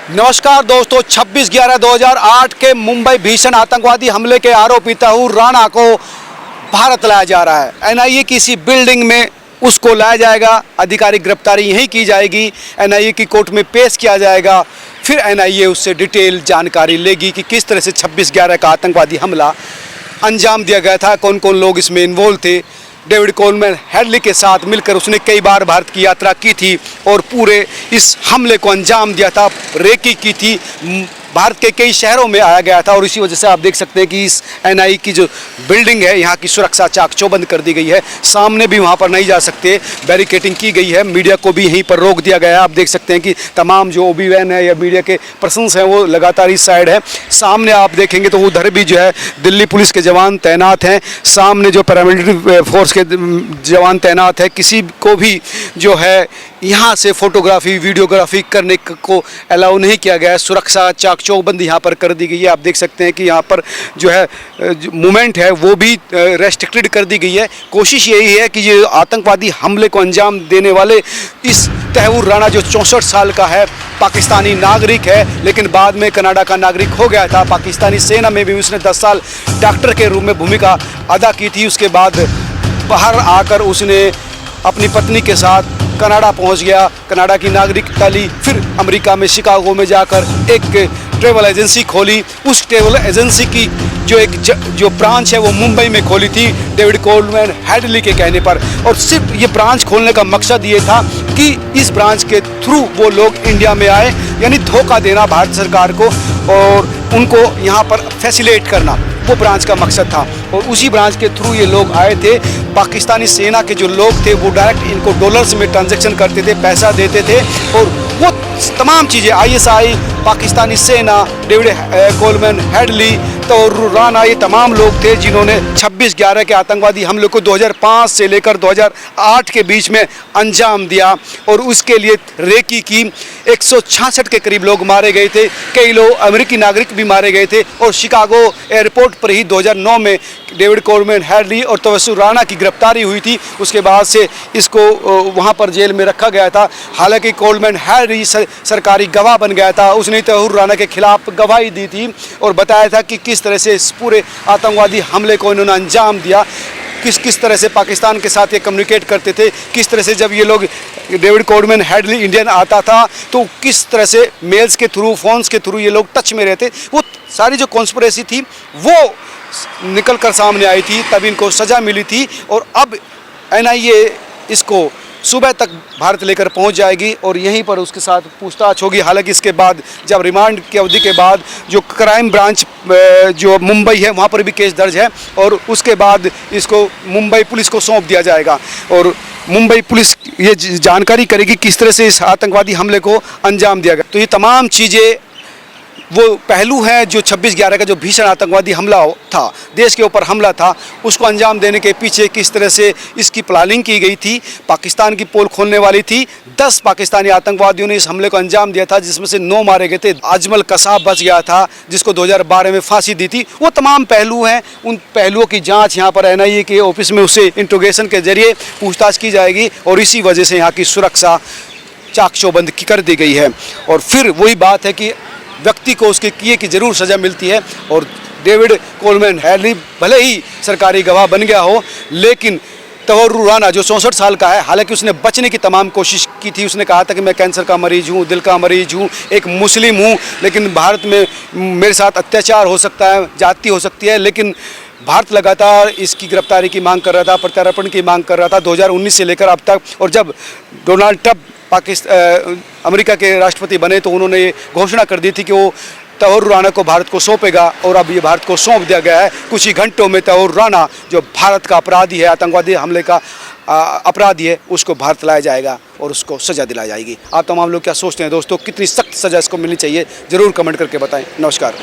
नमस्कार दोस्तों, 26/11/2008 के मुंबई भीषण आतंकवादी हमले के आरोपी तहूर राणा को भारत लाया जा रहा है। एनआईए की किसी बिल्डिंग में उसको लाया जाएगा, आधिकारिक गिरफ्तारी यहीं की जाएगी, एनआईए की कोर्ट में पेश किया जाएगा। फिर एनआईए उससे डिटेल जानकारी लेगी कि किस तरह से 26/11 का आतंकवादी हमला अंजाम दिया गया था, कौन कौन लोग इसमें इन्वॉल्व थे। डेविड कोलमैन हेडली के साथ मिलकर उसने कई बार भारत की यात्रा की थी और पूरे इस हमले को अंजाम दिया था, रेकी की थी, भारत के कई शहरों में आया गया था। और इसी वजह से आप देख सकते हैं कि इस एनआईए की जो बिल्डिंग है, यहाँ की सुरक्षा चाक चौबंद कर दी गई है। सामने भी वहाँ पर नहीं जा सकते, बैरिकेटिंग की गई है, मीडिया को भी यहीं पर रोक दिया गया है। आप देख सकते हैं कि तमाम जो ओबी वैन है या मीडिया के पर्सन्स हैं वो लगातार इस साइड है। सामने आप देखेंगे तो उधर भी जो है दिल्ली पुलिस के जवान तैनात हैं, सामने जो पैरामिलिट्री फोर्स के जवान तैनात है। किसी को भी जो है यहाँ से फोटोग्राफी वीडियोग्राफी करने को अलाउ नहीं किया गया है। सुरक्षा चाक चौबंदी यहाँ पर कर दी गई है। आप देख सकते हैं कि यहाँ पर जो है मूवमेंट है वो भी रेस्ट्रिक्टेड कर दी गई है। कोशिश यही है कि ये आतंकवादी हमले को अंजाम देने वाले इस तहूर राणा जो 64 साल का है, पाकिस्तानी नागरिक है, लेकिन बाद में कनाडा का नागरिक हो गया था। पाकिस्तानी सेना में भी उसने 10 साल डॉक्टर के रूप में भूमिका अदा की थी। उसके बाद बाहर आकर उसने अपनी पत्नी के साथ कनाडा पहुंच गया, कनाडा की नागरिकता ली, फिर अमेरिका में शिकागो में जाकर एक ट्रैवल एजेंसी खोली। उस ट्रैवल एजेंसी की जो ब्रांच है वो मुंबई में खोली थी डेविड कोलमैन हेडली के कहने पर। और सिर्फ ये ब्रांच खोलने का मकसद ये था कि इस ब्रांच के थ्रू वो लोग इंडिया में आए, यानी धोखा देना भारत सरकार को और उनको यहाँ पर फैसिलिटेट करना, वो ब्रांच का मकसद था। और उसी ब्रांच के थ्रू ये लोग आए थे। पाकिस्तानी सेना के जो लोग थे वो डायरेक्ट इनको डॉलर्स में ट्रांजैक्शन करते थे, पैसा देते थे। और वो तमाम चीज़ें आईएसआई, पाकिस्तानी सेना, David Coleman Headley, Tahawwur Rana, ये तमाम लोग थे जिन्होंने 26/11 के आतंकवादी हमले को 2005 से लेकर 2008 के बीच में अंजाम दिया। और उसके लिए रेकी की 166 के करीब लोग मारे गए थे, कई लोग अमेरिकी नागरिक भी मारे गए थे। और शिकागो एयरपोर्ट पर ही 2009 में डेविड कोलमैन हेडली और तहूर राणा की गिरफ्तारी हुई थी। उसके बाद से इसको वहाँ पर जेल में रखा गया था। हालांकि कोलमैन हेडली सरकारी गवाह बन गया था, उसने तहूर राणा के खिलाफ गवाही दी थी और बताया था कि किस तरह से इस पूरे आतंकवादी हमले को इन्होंने अंजाम दिया, किस तरह से पाकिस्तान के साथ ये कम्युनिकेट करते थे, किस तरह से जब ये लोग डेविड कोलमैन हेडली इंडियन आता था तो किस तरह से मेल्स के थ्रू, फोन्स के थ्रू ये लोग टच में रहते। वो सारी जो कॉन्स्पिरेसी थी वो निकल कर सामने आई थी, तब इनको सज़ा मिली थी। और अब एनआईए इसको सुबह तक भारत लेकर पहुंच जाएगी और यहीं पर उसके साथ पूछताछ होगी। हालांकि इसके बाद जब रिमांड की अवधि के बाद जो क्राइम ब्रांच जो मुंबई है वहां पर भी केस दर्ज है और उसके बाद इसको मुंबई पुलिस को सौंप दिया जाएगा। और मुंबई पुलिस ये जानकारी करेगी किस तरह से इस आतंकवादी हमले को अंजाम दिया गया। तो ये तमाम चीज़ें वो पहलू है जो 26/11 का जो भीषण आतंकवादी हमला था, देश के ऊपर हमला था, उसको अंजाम देने के पीछे किस तरह से इसकी प्लानिंग की गई थी। पाकिस्तान की पोल खोलने वाली थी, 10 पाकिस्तानी आतंकवादियों ने इस हमले को अंजाम दिया था, जिसमें से 9 मारे गए थे। अजमल कसाब बच गया था जिसको 2012 में फांसी दी थी। वो तमाम पहलू हैं, उन पहलुओं की जाँच यहाँ पर एनआईए के ऑफिस में उससे इंट्रोगेशन के जरिए पूछताछ की जाएगी और इसी वजह से यहाँ की सुरक्षा चाक चौबंद कर दी गई है। और फिर वही बात है कि व्यक्ति को उसके किए की ज़रूर सज़ा मिलती है। और डेविड कोलमैन हेडली भले ही सरकारी गवाह बन गया हो, लेकिन तहूर राणा जो 64 साल का है, हालांकि उसने बचने की तमाम कोशिश की थी। उसने कहा था कि मैं कैंसर का मरीज हूँ, दिल का मरीज हूँ, एक मुस्लिम हूँ, लेकिन भारत में मेरे साथ अत्याचार हो सकता है, जाति हो सकती है। लेकिन भारत लगातार इसकी गिरफ्तारी की मांग कर रहा था, प्रत्यार्पण की मांग कर रहा था 2019 से लेकर अब तक। और जब डोनाल्ड ट्रंप अमेरिका के राष्ट्रपति बने तो उन्होंने ये घोषणा कर दी थी कि वो तहूर राणा को भारत को सौंपेगा और अब ये भारत को सौंप दिया गया है। कुछ ही घंटों में तहूर राणा जो भारत का अपराधी है, आतंकवादी हमले का अपराधी है, उसको भारत लाया जाएगा और उसको सज़ा दिलाई जाएगी। आप तमाम लोग क्या सोचते हैं दोस्तों, कितनी सख्त सज़ा इसको मिलनी चाहिए, ज़रूर कमेंट करके बताएं। नमस्कार।